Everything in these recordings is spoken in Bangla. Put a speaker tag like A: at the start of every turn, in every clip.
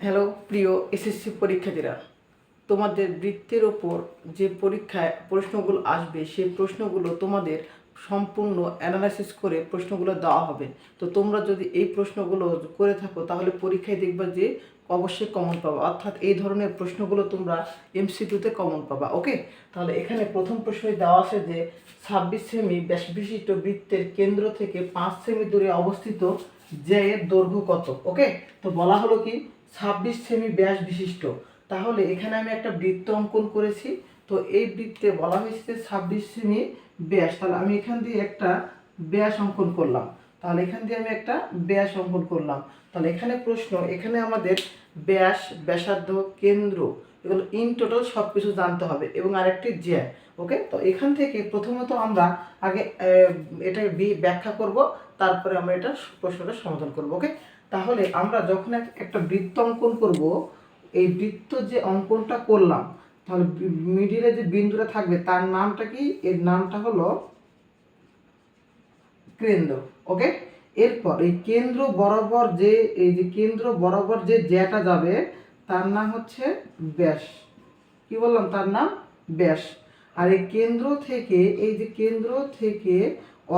A: হ্যালো প্রিয় এসএসসি পরীক্ষার্থীরা, তোমাদের বৃত্তের ওপর যে পরীক্ষায় প্রশ্নগুলো আসবে সেই প্রশ্নগুলো তোমাদের সম্পূর্ণ অ্যানালাইসিস করে প্রশ্নগুলো দেওয়া হবে। তো তোমরা যদি এই প্রশ্নগুলো করে থাকো তাহলে পরীক্ষায় দেখবা যে অবশ্যই কমন পাবা, অর্থাৎ এই ধরনের প্রশ্নগুলো তোমরা এমসিকিউতে কমন পাবা। ওকে, তাহলে এখানে প্রথম প্রশ্নে দেওয়া আছে যে 26 সেমি ব্যাস বিশিষ্ট বৃত্তের কেন্দ্র থেকে 5 সেমি দূরে অবস্থিত যে এর দৈর্ঘ্য কত। ওকে, তো বলা হলো কি 26 সেমি ব্যাস বিশিষ্ট, তাহলে এখানে আমি একটা বৃত্ত অঙ্কন করেছি। তো এই বৃত্তে বলা হয়েছে 26 সেমি ব্যাস, তাহলে আমি এখান দিয়ে একটা ব্যাস অঙ্কন করলাম। তাহলে এখান দিয়ে আমি একটা ব্যাস অঙ্কন করলাম। তাহলে এখানে প্রশ্ন, এখানে আমাদের ব্যাস, ব্যাসার্ধ, কেন্দ্র এগুলো ইন টোটাল সব কিছু জানতে হবে এবং আরেকটি জ্যা। ওকে, তো এখান থেকে প্রথমত আমরা আগে এটা ব্যাখ্যা করব, তারপরে আমরা এটা প্রশ্নটা সমাধান করব। ওকে, তাহলে আমরা যখন একটা বৃত্ত অঙ্কন করব, এই বৃত্ত যে অঙ্কনটা করলাম, তাহলে মিডিলে যে বিন্দুটা থাকবে তার নামটা কি? এর নামটা হলো কেন্দ্র। ওকে, এরপর এই কেন্দ্র বরাবর যে কেন্দ্র বরাবর যে জ্যাটা যাবে তার নাম হচ্ছে ব্যাস। কি বললাম? তার নাম ব্যাস। আর এই কেন্দ্র থেকে কেন্দ্র থেকে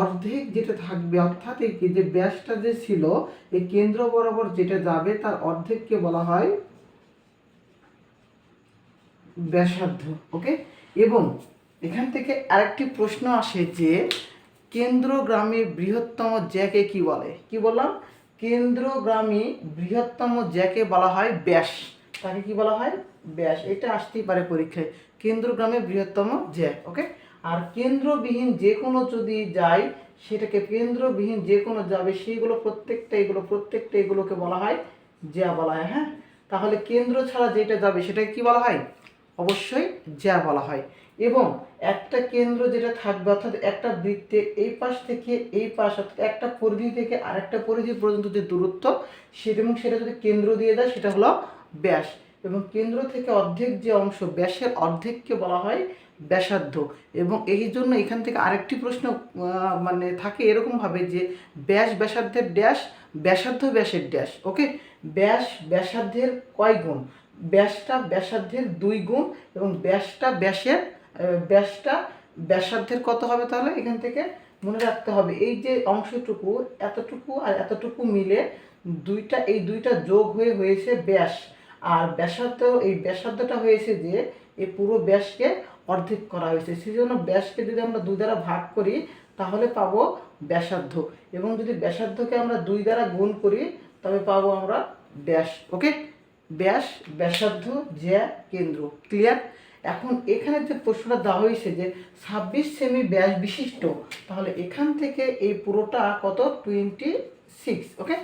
A: অর্ধেক যেটা থাকবে, অর্থাৎ এই যে ব্যাসটা যে ছিল এই কেন্দ্র বরাবর যেটা যাবে তার অর্ধেককে বলা হয় ব্যাসার্ধ। ওকে, এবং এখান থেকে আরেকটি প্রশ্ন আসে যে কেন্দ্রগামী বৃহত্তম জ্যাকে কি বলে? কি বললাম? কেন্দ্রগামী বৃহত্তম জ্যাকে বলা হয় ব্যাস। তাকে কি বলা হয়? ব্যাস। এটা আসতেই পারে পরীক্ষায়, কেন্দ্রগামী বৃহত্তম জ্যা। ওকে, আর কেন্দ্রবিহীন যে কোনো যদি যায় সেটাকে, কেন্দ্রবিহীন যে কোনো যাবে সেইগুলো প্রত্যেকটা এগুলোকে বলা হয় জ্যা বলা হয়। হ্যাঁ, তাহলে কেন্দ্র ছাড়া যেটা যাবে সেটাকে কি বলা হয়? অবশ্যই জ্যা বলা হয়। এবং একটা কেন্দ্র যেটা থাকবে, অর্থাৎ একটা বৃত্তের এই পাশ থেকে এই পাশ, অর্থাৎ একটা পরিধি থেকে আরেকটা পরিধি পর্যন্ত যে দূরত্ব সেটা যদি কেন্দ্র দিয়ে যায় সেটা হলো ব্যাস। এবং কেন্দ্র থেকে অর্ধেক যে অংশ, ব্যাসের অর্ধেককে বলা হয় ব্যাসার্ধ। এবং এই জন্য এখান থেকে আরেকটি প্রশ্ন মানে থাকে এরকমভাবে যে ব্যাস ব্যাসার্ধের ড্যাশ, ব্যাসার্ধ ব্যাসের ড্যাশ। ওকে, ব্যাস ব্যাসার্ধের কয় গুণ? ব্যাসটা ব্যাসার্ধের 2 গুণ, এবং ব্যাসটা ব্যাসার্ধের কত হবে? তাহলে এখান থেকে মনে রাখতে হবে এই যে অংশটুকু, এতটুকু আর এতটুকু মিলে এই দুইটা যোগ হয়ে হয়েছে ব্যাস। আর এই ব্যাসার্ধটা হয়েছে যে এই পুরো ব্যাসকে অর্ধেক করা হয়েছে, সেই জন্য ব্যাসকে যদি আমরা 2 দ্বারা ভাগ করি তাহলে পাবো ব্যাসার্ধ, এবং যদি ব্যাসার্ধকে আমরা 2 দ্বারা গুণ করি তবে পাবো আমরা ব্যাস। ওকে, ব্যাস, ব্যাসার্ধ, জ্যা, কেন্দ্র। ক্লিয়ার? এখন এখানে যে প্রশ্নটা দেওয়া হয়েছে যে 26 সেমি ব্যাস বিশিষ্ট, তাহলে এখান থেকে এই পুরোটা কত? 26। ওকে,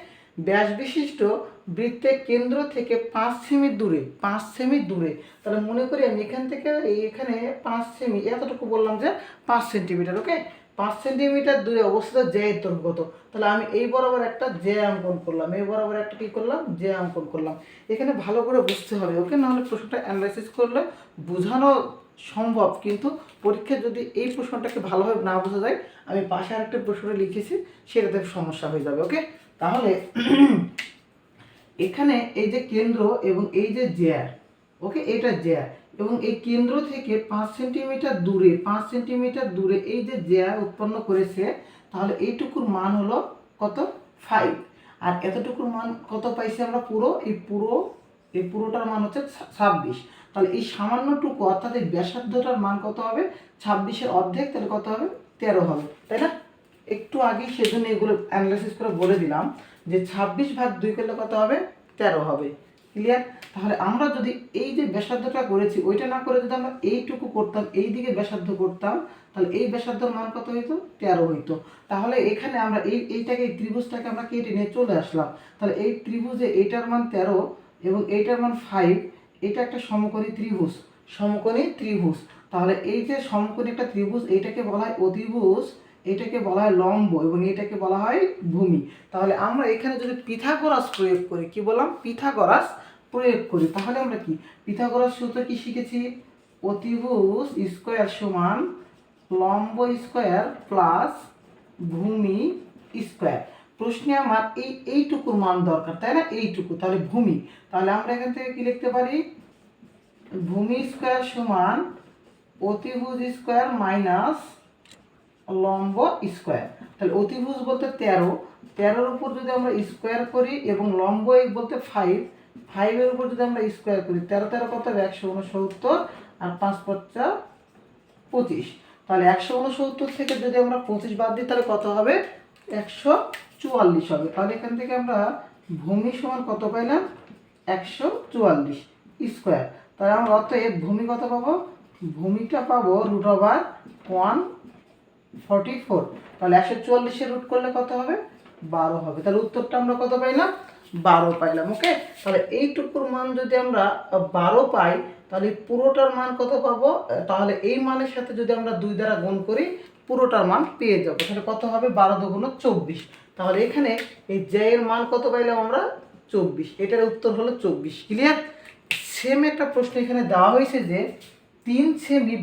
A: ব্যাস বিশিষ্ট বৃত্তের কেন্দ্র থেকে 5 সেমি দূরে, 5 সেমি দূরে। তাহলে মনে করি আমি এখান থেকে এখানে 5 সেমি, এতটুকু বললাম যে 5 সেন্টিমিটার। ওকে, 5 সেন্টিমিটার দূরে অবস্থিত জ্যা এর দৈর্ঘ্য কত? তাহলে আমি এই বরাবর একটা জ্যা অঙ্কন করলাম, এই বরাবর একটা কি করলাম? জ্যা অঙ্কন করলাম। এখানে ভালো করে বুঝতে হবে। ওকে, নাহলে প্রশ্নটা অ্যানালাইসিস করলে বোঝানো সম্ভব, কিন্তু পরীক্ষায় যদি এই প্রশ্নটাকে ভালোভাবে না বোঝা যায়, আমি পাশে আরেকটা প্রশ্নটা লিখেছি সেটাতে সমস্যা হয়ে যাবে। ওকে, তাহলে এখানে এই যে কেন্দ্র এবং এই যে জ্যা, ওকে, এটা জ্যা, এবং এই কেন্দ্র থেকে 5 সেন্টিমিটার দূরে, 5 সেন্টিমিটার দূরে এই যে জ্যা উৎপন্ন করেছে, তাহলে এইটুকুর মান হলো কত? 5। আর এতটুকুর মান কত পাইছি আমরা? এই পুরোটার মান হচ্ছে 26। তাহলে এই সামান্যটুকু, অর্থাৎ এই ব্যাসার্ধটার মান কত হবে? 26-এর অর্ধেক, তাহলে কত হবে? 13 হবে, তাই না? একটু আগে সেজন্য এগুলো অ্যানালাইসিস করে বলে দিলাম যে 26/2 করলে কত হবে? 13 হবে। ক্লিয়ার? তাহলে আমরা যদি এই যে ব্যাসার্ধটা করেছি ওইটা না করে যদি আমরা এইটুকু করতাম, এই দিকে ব্যাসার্ধ করতাম, তাহলে এই ব্যাসার্ধের মান কত হইতো? 13 হইতো। তাহলে এখানে আমরা এই ত্রিভুজটাকে আমরা কেটে নিয়ে চলে আসলাম। তাহলে এই ত্রিভুজে এইটার মান 13 এবং এইটার মান 5, এটা একটা সমকোণী ত্রিভুজ। তাহলে এই যে সমকোণী একটা ত্রিভুজ, এইটাকে বলা হয় অতিভুজ, এটাকে বলা হয় লম্ব, এবং এটাকে বলা হয় ভূমি। তাহলে আমরা এখানে যদি পিথাগোরাস প্রয়োগ করি, কি বললাম? পিথাগোরাস প্রয়োগ করি, তাহলে আমরা কি পিথাগোরাস সূত্র কি শিখেছি? অতিভুজ স্কয়ার সমান লম্ব স্কয়ার প্লাস ভূমি স্কয়ার। প্রশ্নে আমার এইটুকুর মান দরকার, তাই না? এইটুকু, তাহলে ভূমি, তাহলে আমরা এখান থেকে কি লিখতে পারি? ভূমি স্কোয়ার সমান অতিভুজ স্কোয়ার মাইনাস লম্ব স্কোয়ার। তাহলে অতিভুজ বলতে 13, 13-র উপর যদি আমরা স্কোয়ার করি এবং লম্ব বলতে 5, 5-এর উপর যদি আমরা স্কোয়ার করি, 13 13 কত হবে? 169, আর 5 5 25। তাহলে 169 থেকে যদি আমরা 25 বাদ দিই তাহলে কত হবে? 144 হবে। তাহলে এখান থেকে আমরা ভূমি সমান কত পাইলাম? 144 স্কোয়ার। তাহলে আমরা অতএব ভূমি কত পাবো? ভূমিটা পাবো √144। তাহলে 144-এর রুট করলে কত হবে? 12 হবে। তাহলে উত্তরটা আমরা কত পাইলাম? 12 পাইলাম। ওকে, তাহলে এইটুকুর মান যদি আমরা 12 পাই তাহলে পুরোটার মান কত পাবো? তাহলে এই মানের সাথে যদি আমরা 2 দ্বারা গুণ করি পুরোটার মান পেয়ে যাবো। তাহলে কত হবে? 12 2 24। তাহলে এখানে এই জে এর মান কত পাইলাম আমরা? 24। এটার উত্তর হলো 24। ক্লিয়ার? সেম একটা প্রশ্ন এখানে দেওয়া হয়েছে যে 3 সেমি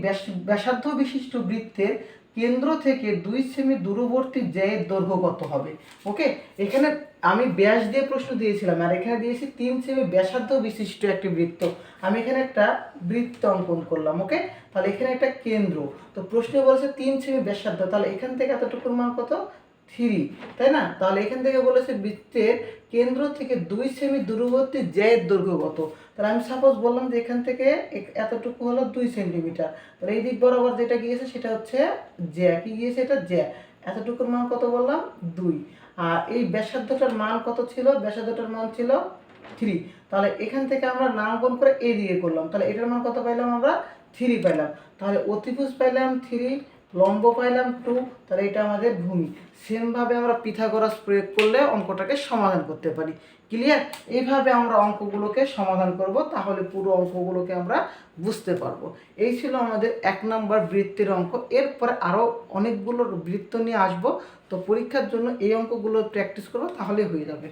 A: ব্যাসার্ধ বিশিষ্ট বৃত্তের কেন্দ্র থেকে 2 সেমি দূরবর্তী জ্যায়ের দৈর্ঘ্য কত হবে? ওকে, এখানে আমি ব্যাস দিয়ে প্রশ্ন দিয়েছিলাম, আর এখানে দিয়েছি 3 সেমি ব্যাসার্ধ বিশিষ্ট একটি বৃত্ত। আমি এখানে একটা বৃত্ত অঙ্কন করলাম। ওকে, তাহলে এখানে একটা কেন্দ্র, তো প্রশ্নে বলেছে 3 সেমি ব্যাসার্ধ, তাহলে এখান থেকে এতটুকুর মান কত? 3, তাই না? তাহলে এখান থেকে বলেছে বৃত্তের কেন্দ্র থেকে 2 সেমি দূরবর্তী জ্যায়ের দৈর্ঘ্য কত? তাহলে আমি সাপোজ বললাম যে এখান থেকে এতটুকু হলো 2 সেন্টিমিটার, তাহলে এই দিক বরাবর যেটা গিয়েছে সেটা হচ্ছে জ্যা, কি গিয়েছে? এটা জ্যা। এতটুকুর মান কত বললাম? 2। আর এই ব্যাসার্ধটার মান কত ছিল? ব্যাসার্ধটার মান ছিল 3। তাহলে এখান থেকে আমরা নামকরণ করে এ দিয়ে করলাম, তাহলে এটার মান কত পাইলাম আমরা? 3 পাইলাম। তাহলে অতিভুজ পাইলাম 3, লম্ব পাইলাম 2, তাহলে এটা আমাদের ভূমি। সেমভাবে আমরা পিথাগোরাস প্রয়োগ করলে অঙ্কটাকে সমাধান করতে পারি। ক্লিয়ার? এইভাবে আমরা অঙ্কগুলোকে সমাধান করব, তাহলে পুরো অঙ্কগুলোকে আমরা বুঝতে পারবো। এই ছিল আমাদের 1 নম্বর বৃত্তের অঙ্ক। এরপরে আরও অনেকগুলো বৃত্ত নিয়ে আসবো, তো পরীক্ষার জন্য এই অঙ্কগুলো প্র্যাকটিস করবো, তাহলে হয়ে যাবে।